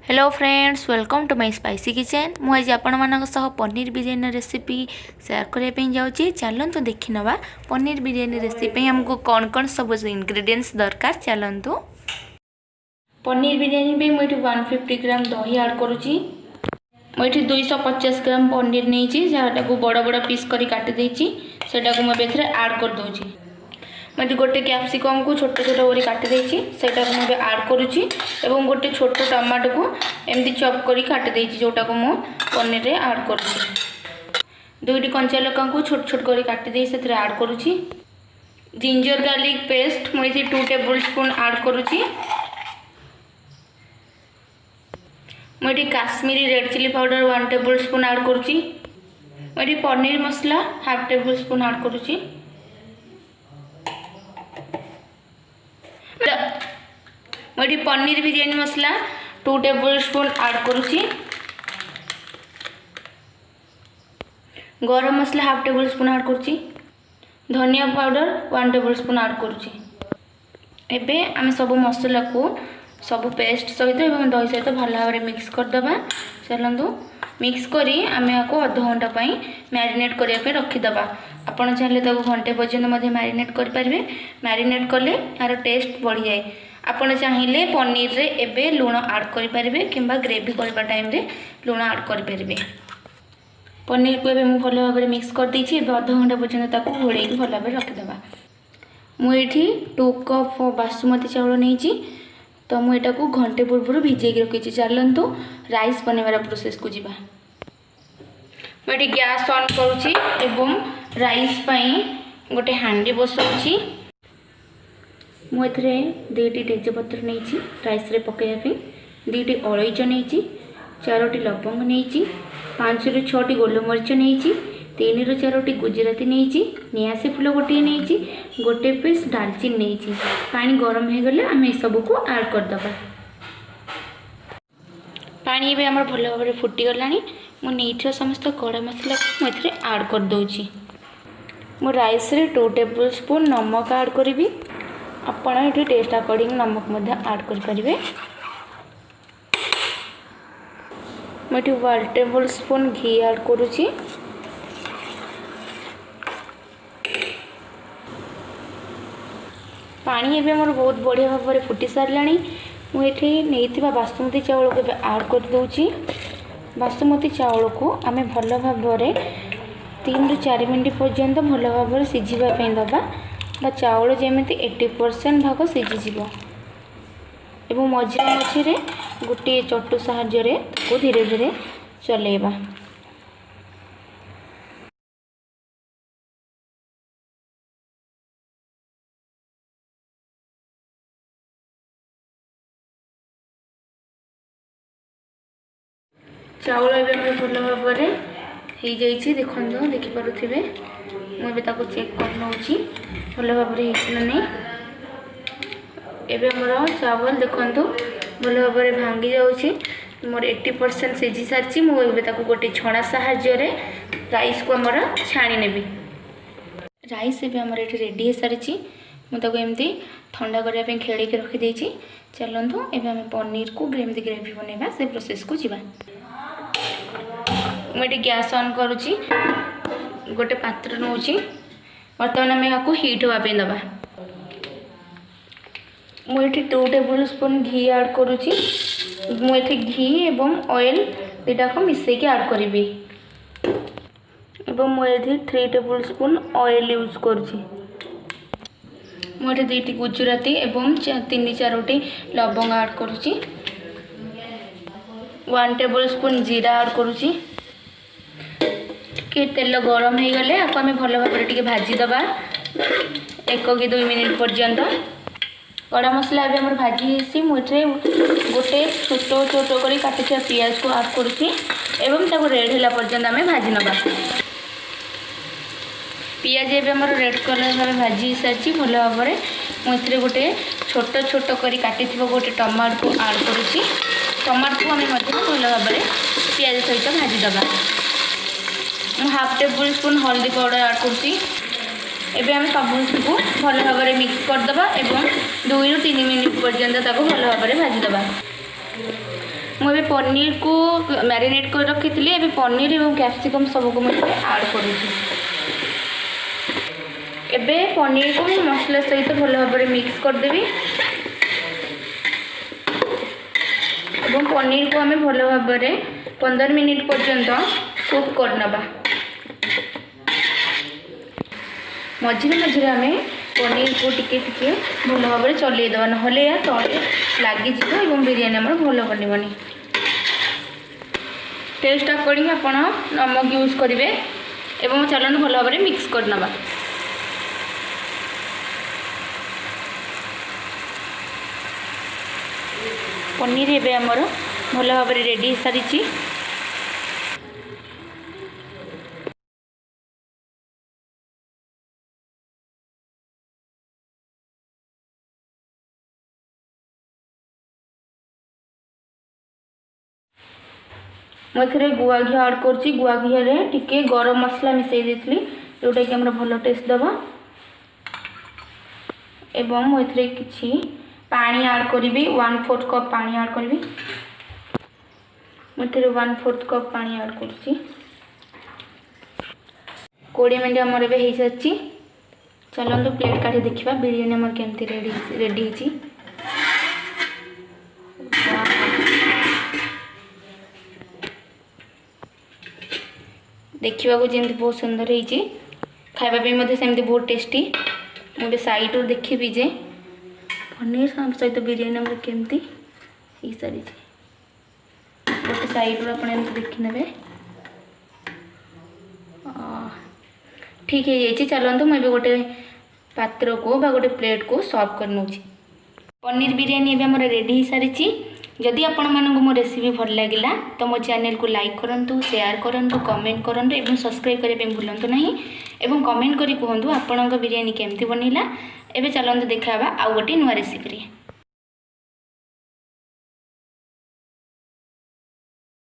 Hello friends, welcome to my spicy kitchen. मुझे आपण मान पनीर बिरयानी रेसिपी शेयर करने जाऊँगी। चलतु देखी नवा पनीर बिरयानी रेसिपी हमको कौन कौन सब इंग्रेडिएंट्स दरकार। चलतु पनीर बिरयानी पे मुझे 150 ग्राम दही ऐड करुँची। मुझे 250 ग्राम पनीर नहीं जहाँ बड़ बड़ पीस कर काटी सेटा को मुझे ऐड कर दूँगी। मुझे गोटे कैप्सिकम को छोट छोट कर काटी सेटा को मुझे ऐड करुँची एवं गोटे छोट टमाटो को एमती चॉप कर काटी जोटा को मु पनीर रे ऐड करुँची। दुईटी कंचा लका को छोट छोट कर काटी से ऐड करुँची। जिंजर गार्लिक पेस्ट मुझे 2 टेबल स्पून ऐड करुँची। मुझे Kashmiri red chilli powder 1 tablespoon add करुँची। मुझे पनीर मसला 1/2 टेबल स्पून ऐड करुँची। मुझे पनीर बिरयानी मसला 2 टेबल स्पून ऐड करुँची। गरम मसला 1/2 टेबल स्पून ऐड करुँची। धनिया पाउडर 1 टेबल स्पून ऐड करुँची। एबे आम सब मसला को सब पेस्ट सहित एवं दही सहित भल भाव में मिक्स करदे। चलतु मिक्स करी आम को अध घंटा मैरिनेट करने रखीदे। आपड़ चाहिए घंटे पर्यंत मैरिनेट करेंगे। मैरिनेट कले यार टेस्ट बढ़ी जाए। आपड़ चाहिए पनीर रे एबे लुण ऐड करेंगे कि ग्रेवी करने टाइम रे लुण ऐड करेंगे। पनीर को एबे भल भाव में मिक्स कर देछि। एबे अध घंटा पर्यंत घोड़े भल भाव में रखीदे। मुझे 2 कप बासमती चावल नहीं तो मुझे को घंटे पूर्व भिजे रखी। चलतु राइस बनवार प्रोसेस को जीवा। मुझे गैस ऑन करुँची एवं राइस गोटे हांडी बसाऊँगी। मुझे 2टी तेजपत्र नहीं राइस रे पकाइवाई, 2टी अलैच नहीं, 4टी लवंग नहीं, 5 ରୁ 6टी गोलमरीच नहीं, 3 ରୁ 4टी गुजराती नहीं, नियासी फूल गोटे नहीं, गोटे पीस डालचीन नहीं। पानी गरम हो गले आम सब को ऐड करदे। पानी भी आम भल भाव में फुटीगला। मुझे समस्त कड़ा मसला को मुझे ऐड कर दूँगी। मु राइस रे 2 टेबल स्पून नमक ऐड करी। आपण ये टेस्ट अकॉर्डिंग नमक ऐड करेंगे। मुझे 1 टेबल स्पून घी ऐड करुँची। पानी एवं मोर बहुत बढ़िया भाव में फुटी सारा। मुझे नहीं बासमती चावल को ऐड कर दूँगी। बासमती चावल को आम भल भाव में 3 ରୁ 4 मिनट पर्यंत भल भाव में सिझापी दबा। चावल जमी 80% भाग सिझीज एवं मझे मझे गोटे चटु साहाय्य को धीरे धीरे चलेबा। चावल एवं भल भाव में हो जाइए। देखो देखिपे मुझे चेक कर नौची भल भाव में नहीं। एवं मोर चावल देखु भल भाव में भांगी जाऊँगी। मोर 80% सिझी सारी। मुझे गोटे छणा साहाय्य राइस को आमर छाणी नेबी। राइस एवं आमर ये रेडी हो सारी। मुझे एमती ठंडा करने खेल के रखीदे। चलतु एवं आम पनीर को ग्रेवी बनवा से प्रोसेस को जीवा। मुझे गैस ऑन करुँची। गोटे पात्र नौची। बर्तमान आम यहाँ हिट होगापी दबा। मुझे 2 टेबल स्पून घी ऐड करुँची। मुझे घी एवं ऑयल दुटा को मिसेक ऐड करी। मुझे 3 टेबल स्पून ऑयल यूज करुँची। मुझे 2टी गुजराती एवं 3-4टी लवंग ऐड करुँची। 1 टेबल स्पून जीरा ऐड करुँची। कि तेल गरम हो गले आपको आम भल भाव में भाजीदबा 1 कि 2 मिनिट पर्यंत। कड़ा मसला भी आम भाजी मुझे गोटे छोट छोट कर काटी पियाज को ऐड करुँची एवं ताको रेड होला पर्यंत आम भाजी नबा। पियाज एवं आम रेड कलर भाव भाजी सारी भल भाव में मुझे गोटे छोट छोट कर काटी गोटे टमाटो को ऐड करुँची। टमाटो को आम भल भाव में पियाज सहित भाजीदबा। 1/2 टेबल स्पून हल्दी पाउडर ऐड करुँची। एवं आम सब को भल भाव में मिक्स करदे और 2 ରୁ 3 मिनट पर्यंत भल भाव में भाजीदबा। मुझे पनीर को मैरिनेट कर रखी थी पनीर और कैप्सिकम सबको मुझे ऐड करुँगी एबे पनीर को मसला सहित भल भाव में मिक्स करदेवी और पनीर को आम भल भाव में 15 मिनिट पर्यंत कुक करनबा मझे मझे आम पनीर को टिके टिके भल भाव में चलईदेवा ना या तले लगिज और बिरयानी आम भल बननी टेस्ट अकॉर्डिंग आप नमक यूज करेंगे एवं चलन भल भाव में मिक्स करनबा पनीर एवं आमर भल भाव में रेडी हो सारी मुझे गुआ घी ऐड कर गुआ घी टिके गरम मसला मिसई देती जोटा कि भल टेस्ट दबा एवं मुझे किसी पानी ऐड करी 1/4 कप पानी ऐड करी मुझे 1/4 कप पानी ऐड कर 20 मिनट आमर हो सारी चलते प्लेट काढ़ी देखा बिरयानी आमर केमती रेडी देखा जमी बहुत सुंदर होती खावाई सेमती बहुत टेस्टी मुझे साइड देखी जे पनीर सहित बिरयानी आम केमती हो सारी गोटे साइड आप देखने ठीक है चलते मुझे गोटे पात्र को गोटे प्लेट को सर्व कर नौ पनीर बिरयानी आम रेडी हो सारी जदि आपण मानक मो रेसिपी भल लगिला तो मो चैनल को लाइक करूँ शेयर करूँ कमेंट करूँ और सब्सक्राइब करने भूलु नहीं एवं कमेंट करी कहतु आपण बिरयानी केमती बनला एवं चलते देखा आउ गोटे नुआ रेसिपी।